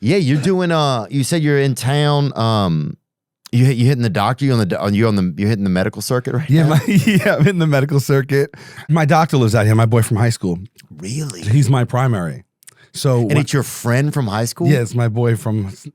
Yeah, you're doing. You said you're in town. You hitting the doctor? You're hitting the medical circuit right now? I'm in the medical circuit. My doctor lives out here. My boy from high school. Really? He's my primary. So, and it's your friend from high school? Yeah, it's my boy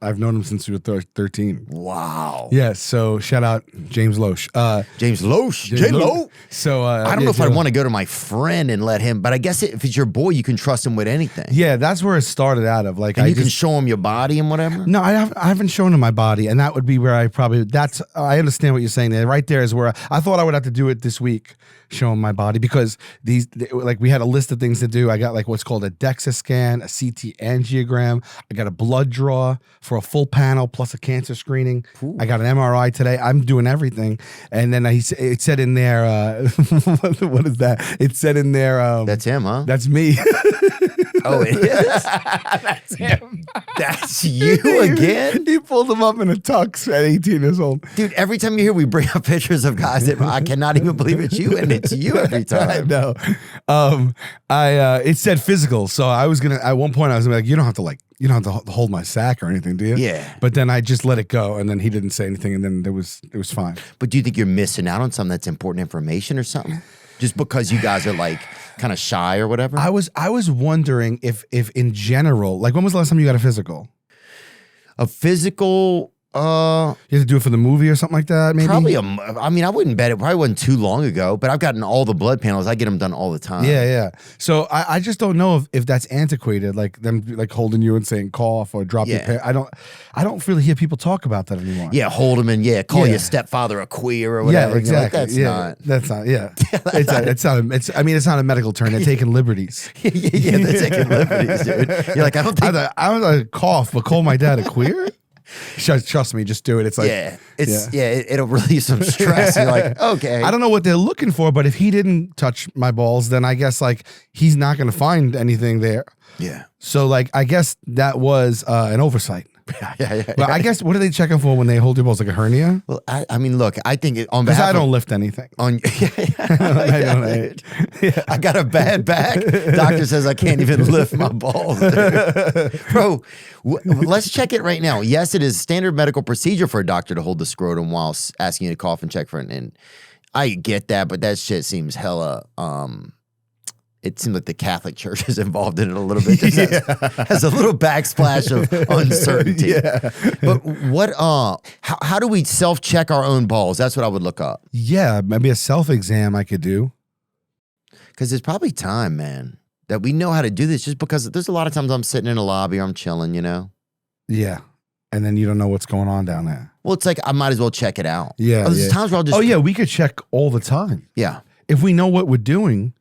I've known him since we were 13. Wow. Yeah, so shout out James Loesch. James Loesch. J-Lo. So I don't know if I'd want to go to my friend and let him, but I guess if it's your boy, you can trust him with anything. Yeah, that's where it started out of. Like, and you can show him your body and whatever? No, I haven't shown him my body, and that would be where I understand what you're saying there. Right there is where I thought I would have to do it this week, show him my body, because we had a list of things to do. I got like what's called a DEXA scan, a CT angiogram. I got a blood draw for a full panel plus a cancer screening. Ooh. I got an MRI today. I'm doing everything. And then it said in there, what is that? It said in there. That's him, huh? That's me. Oh, it is? That's him. That's you again? He pulled him up in a tux at 18 years old. Dude, every time you hear we bring up pictures of guys that I cannot even believe it's you, and it's you every time. I know. It said physical, so I was gonna. At one point, I was gonna be like, you don't have to hold my sack or anything, do you? Yeah. But then I just let it go, and then he didn't say anything, and then it was fine. But do you think you're missing out on something that's important information or something? Just because you guys are like kind of shy or whatever? I was wondering if in general, like, when was the last time you got a physical? A physical. You had to do it for the movie or something like that, maybe? Probably, I wouldn't bet it probably wasn't too long ago, but I've gotten all the blood panels. I get them done all the time. Yeah. So I just don't know if that's antiquated, like them like holding you and saying cough or drop your pants. I don't really hear people talk about that anymore. Yeah, hold them and call your stepfather a queer or whatever. Yeah, exactly. Like, that's not, it's not a medical term. They're taking liberties. yeah, they're taking liberties, dude. You're like, I don't think... I was like, cough, but call my dad a queer? Trust me, just do it. It's like, it'll release some stress. You're like, okay. I don't know what they're looking for, but if he didn't touch my balls, then I guess like he's not going to find anything there. Yeah. So like, I guess that was an oversight. But I guess, what are they checking for when they hold your balls? Like a hernia? Well, I mean, look, I think on because behalf I don't lift anything. I got a bad back. Doctor says I can't even lift my balls. Bro, let's check it right now. Yes, it is standard medical procedure for a doctor to hold the scrotum while asking you to cough and check for it. And I get that, but that shit seems hella... It seems like the Catholic Church is involved in it a little bit. Has a little backsplash of uncertainty. Yeah. But what? How do we self-check our own balls? That's what I would look up. Yeah, maybe a self-exam I could do. Because there's probably time, man, that we know how to do this. Just because there's a lot of times I'm sitting in a lobby or I'm chilling, you know. Yeah, and then you don't know what's going on down there. Well, it's like I might as well check it out. Yeah. There's times where I'll just. Oh yeah, we could check all the time. Yeah. If we know what we're doing.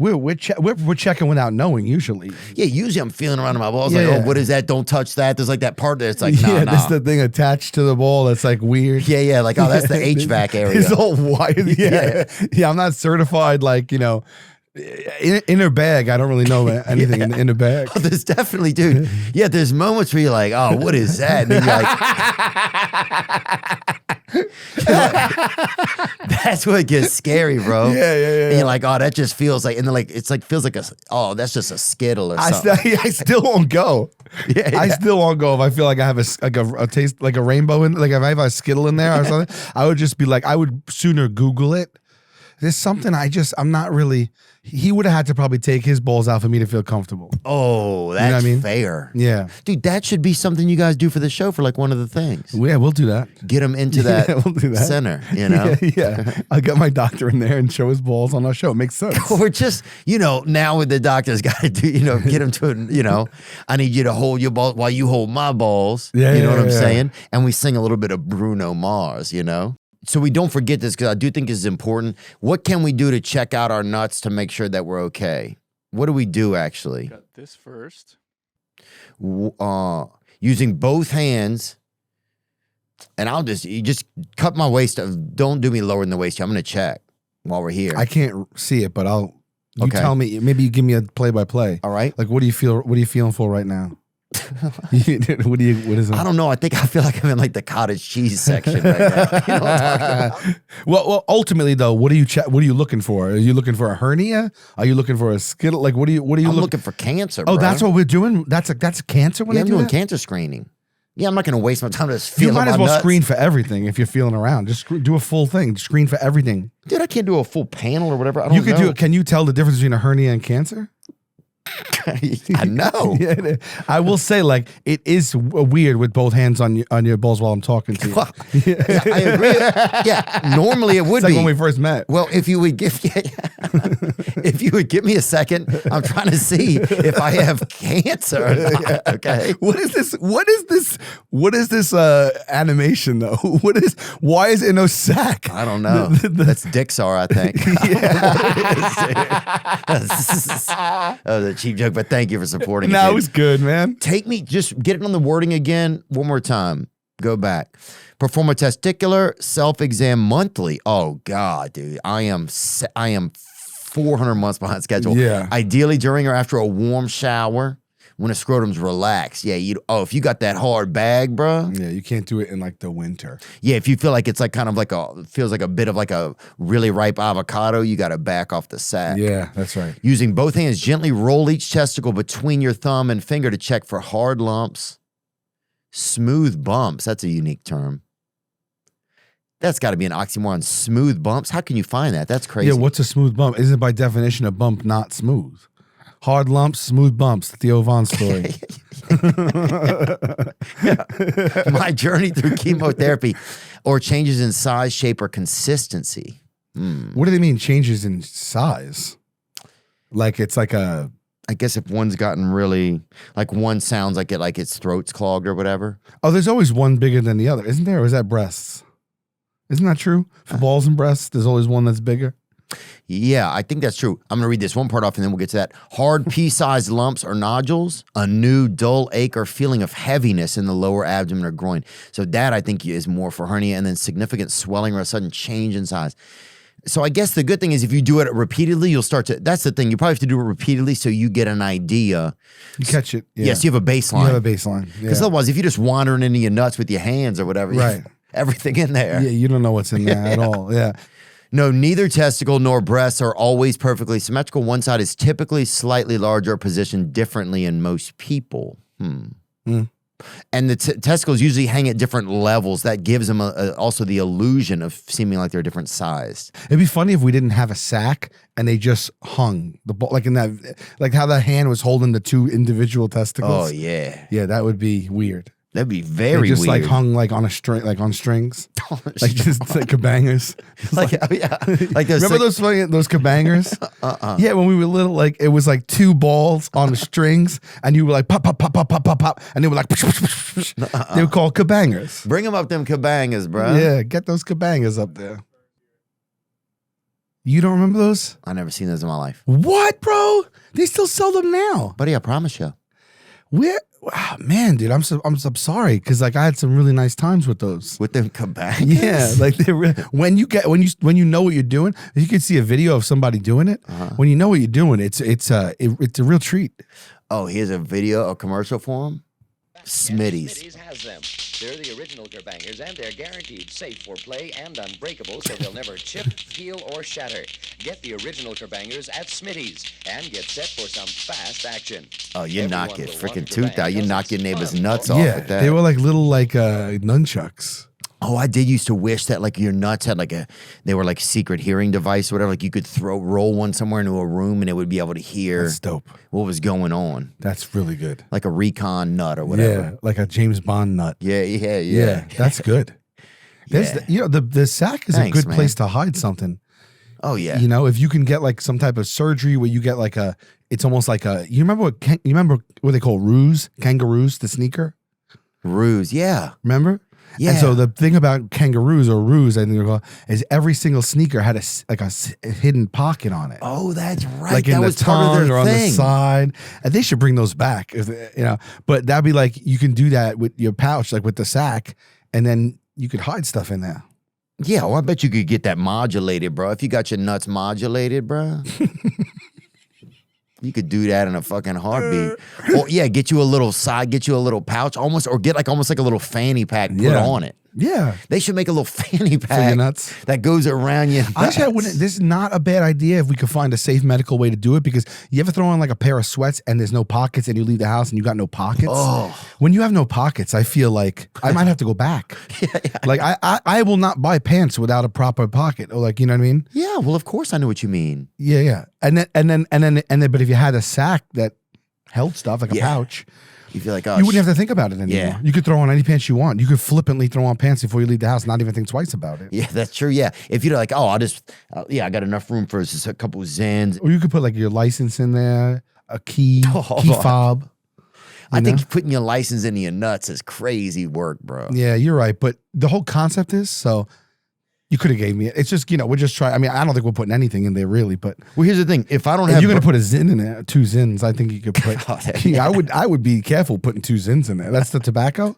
We're checking without knowing usually. Yeah, usually I'm feeling around in my balls oh, what is that? Don't touch that. There's like that part that's like, nah. There's the thing attached to the ball that's like weird. Yeah, like, oh, that's the HVAC area. It's all wired. Yeah, I'm not certified, like, inner bag. I don't really know anything in the inner bag. Oh, there's definitely, dude. Yeah, there's moments where you're like, oh, what is that? And then you're like, that's what gets scary, bro. Yeah. And you're like, oh, that just feels like, and then like, it's like, feels like that's just a Skittle or something. I still won't go. Yeah. I still won't go if I feel like I have a taste, like a rainbow in, like if I have a Skittle in there or something. I would just be like, I would sooner Google it. There's something I'm not really. He would have had to probably take his balls out for me to feel comfortable. Oh, that's fair. Yeah. Dude, that should be something you guys do for the show for like one of the things. Yeah, we'll do that. Get him into that, we'll do that center, you know? Yeah. I'll get my doctor in there and show his balls on our show. It makes sense. Or just, now with the doctor's got to do, get him to, I need you to hold your balls while you hold my balls. Yeah, you know what I'm saying? And we sing a little bit of Bruno Mars, So we don't forget this because I do think this is important. What can we do to check out our nuts to make sure that we're okay? What do we do actually? Got this first. Using both hands, and you just cut my waist. Don't do me lower than the waist. I'm gonna check while we're here. I can't see it, but you tell me. Maybe you give me a play-by-play. All right. Like, what are you feeling for right now? What is it? I don't know. I feel like I'm in like the cottage cheese section right now. You know what I'm talking about? Well, ultimately though, what are you looking for? Are you looking for a hernia? Are you looking for a skittle? Like, what are you I'm looking for cancer, Oh, bro. that's what we're doing? That's cancer when Yeah, they I'm do doing that? cancer screening. Yeah, I'm not going to waste my time just feeling You might as well nuts. screen for everything if you're feeling around. Just do a full thing. Screen for everything. Dude, I can't do a full panel or whatever. I don't You could know. do it. Can you tell the difference between a hernia and cancer? I know. Yeah, I will say, like, it is weird with both hands on your balls while I'm talking to you. Well, yeah, I agree. Yeah, normally it would It's like be. when we first met. Well, if you would give if you would give me a second, I'm trying to see if I have cancer or not, okay? What is this? What is this animation though? Why is it no sack? I don't know. That's Dixar, I think. That was a cheap joke, but thank you for supporting it. No, it dude. was good, man. Just get it on the wording again one more time. Go back. Perform a testicular self-exam monthly. Oh God, dude. I am 400 months behind schedule. Yeah. Ideally during or after a warm shower when the scrotum's relaxed. Yeah, if you got that hard bag, bro. Yeah, you can't do it in like the winter. Yeah, if you feel like it's like kind of like feels like a bit of like a really ripe avocado, you got to back off the sack. Yeah, that's right. Using both hands, gently roll each testicle between your thumb and finger to check for hard lumps, smooth bumps. That's a unique term. That's got to be an oxymoron. Smooth bumps. How can you find that? That's crazy. Yeah, what's a smooth bump? Isn't by definition a bump not smooth? Hard lumps, smooth bumps. The Theo Von story. Yeah. My journey through chemotherapy or changes in size, shape, or consistency. What do they mean changes in size? Like it's like a... I guess if one's gotten really, like one sounds like its throat's clogged or whatever. Oh, there's always one bigger than the other, isn't there? Or is that breasts? Isn't that true? For balls and breasts, there's always one that's bigger. Yeah, I think that's true. I'm going to read this one part off and then we'll get to that. Hard pea-sized lumps or nodules, a new dull ache or feeling of heaviness in the lower abdomen or groin. So that I think is more for hernia, and then significant swelling or a sudden change in size. So I guess the good thing is if you do it repeatedly, you'll start to, that's the thing, you probably have to do it repeatedly so you get an idea. You catch it. Yeah. Yes, you have a baseline. You have a baseline. Because Yeah. otherwise, if you're just wandering into your nuts with your hands or whatever, Right. everything in there. Yeah, you don't know what's in there at all. Yeah. No, neither testicle nor breasts are always perfectly symmetrical. One side is typically slightly larger, positioned differently in most people. And the testicles usually hang at different levels. That gives them also the illusion of seeming like they're different sized. It'd be funny if we didn't have a sack and they just hung the ball, like in that, like how that hand was holding the two individual testicles. Oh, yeah. Yeah, that would be weird. That'd be They very just weird. like hung like on a string, like on strings, like just like kabangers. like, oh, yeah. Like those Remember those kabangers? Yeah, when we were little, like it was like two balls on the strings, and you were like pop, pop, pop, pop, pop, pop, pop, and they were like they were called kabangers. Bring them up them cabangas, bro. Yeah, get those kabangers up there. You don't remember those? I never seen those in my life. What, bro? They still sell them now. Buddy, I promise you. Where? Wow, man, dude, I'm sorry because like I had some really nice times with those. With them cabangas? Yeah, like when you know what you're doing, you can see a video of somebody doing it. When you know what you're doing, it's a real treat. Oh, here's a video, a commercial for them. Smitty's. Smitty's has them. They're the original Kerbangers, and they're guaranteed safe for play and unbreakable, so they'll never chip, peel, or shatter. Get the original Kerbangers at Smitty's and get set for some fast action. Oh, you knock Everyone it will want freaking to tooth bang out. You us. knock your It's neighbor's fun. nuts off Yeah, with that. they were like little like nunchucks. Oh, I did used to wish that like your nuts had like they were like secret hearing device or whatever. Like you could roll one somewhere into a room and it would be able to hear That's dope. what was going on. That's really good. Like a recon nut or whatever. Yeah, like a James Bond nut. Yeah. That's good. There's Yeah. the sack is Thanks, a good man. place to hide something. Oh, yeah. You know, if you can get like some type of surgery where you get like it's almost like you remember what they call ruse, kangaroos, the sneaker? Ruse, yeah. Remember? Yeah. And so the thing about kangaroos or ruse, I think they're called, is every single sneaker had a hidden pocket on it. Oh, that's right. Like that in the was part of tongue their or on the thing. side. And they should bring those back. But that'd be like, you can do that with your pouch, like with the sack, and then you could hide stuff in there. Yeah, well, I bet you could get that modulated, bro. If you got your nuts modulated, bro. You could do that in a fucking heartbeat. Or yeah, get you a little pouch, almost, or get almost like a little fanny pack put on it. Yeah. They should make a little fanny For pack your nuts. that goes around your nuts. Actually, this is not a bad idea if we could find a safe medical way to do it, because you ever throw on like a pair of sweats and there's no pockets and you leave the house and you got no pockets? Oh. When you have no pockets, I feel like I might have to go back. Like I will not buy pants without a proper pocket, or like, you know what I mean? Yeah, well, of course I know what you mean. Yeah. And then, but if you had a sack that held stuff like a pouch, You feel like, oh, you wouldn't have to think about it anymore. Yeah. You could throw on any pants you want. You could flippantly throw on pants before you leave the house, not even think twice about it. Yeah, that's true. Yeah. If you're like, oh, I got enough room for just a couple Zens. Or you could put like your license in there, a key fob. I think putting your license into your nuts is crazy work, bro. Yeah, you're right. But the whole concept is, so you could have gave me it. It's just, we're just trying. I mean, I don't think we're putting anything in there really, but Well, here's the thing. If I don't if have, you're going to put a Zin in there, 2 Zins, I think you could put, I would be careful putting 2 Zins in there. That's the tobacco.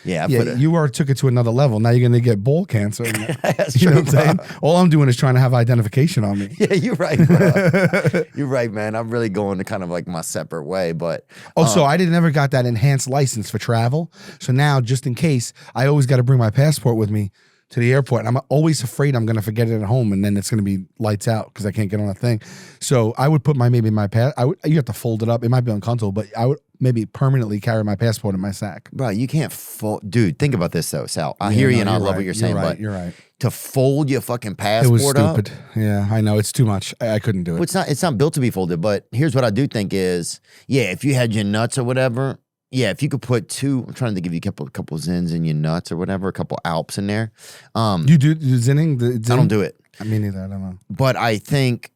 Yeah, you took it to another level. Now you're going to get ball cancer. That's you know true, what I'm saying? All I'm doing is trying to have identification on me. Yeah, you're right, bro. You're right, man. I'm really going to kind of like my separate way, but so I never got that enhanced license for travel. So now, just in case, I always got to bring my passport with me to the airport. And I'm always afraid I'm going to forget it at home, and then it's going to be lights out because I can't get on a thing. So I would put you have to fold it up. It might be uncomfortable, but I would maybe permanently carry my passport in my sack. bro, you can't fold. Dude, think about this though, Sal. I hear you and I love what you're saying, but you're right. to fold your fucking It passport was up. stupid. Yeah, I know. It's too much. I couldn't do it. Well, it's not built to be folded, but here's what I do think is, yeah, if you had your nuts or whatever, yeah, if you could put 2, I'm trying to give you a couple Zins in your nuts or whatever, a couple Alps in there. You do zinning? I don't do it. I mean, neither. I don't know. But I think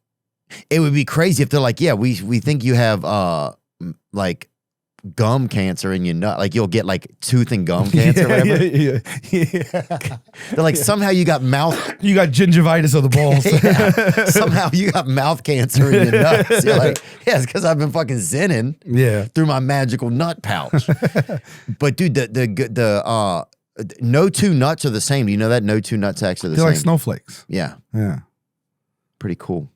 it would be crazy if they're like, yeah, we think you have like gum cancer in your nut. Like you'll get like tooth and gum cancer or whatever. Yeah. They're like, somehow you got mouth. You got gingivitis of the balls. Yeah. Somehow you got mouth cancer in your nuts. You're like, yeah, it's because I've been fucking zinning through my magical nut pouch. But dude, the no 2 nuts are the same. Do you know that? No 2 nut sacks are the They're same. like snowflakes. Yeah. Yeah. Pretty cool.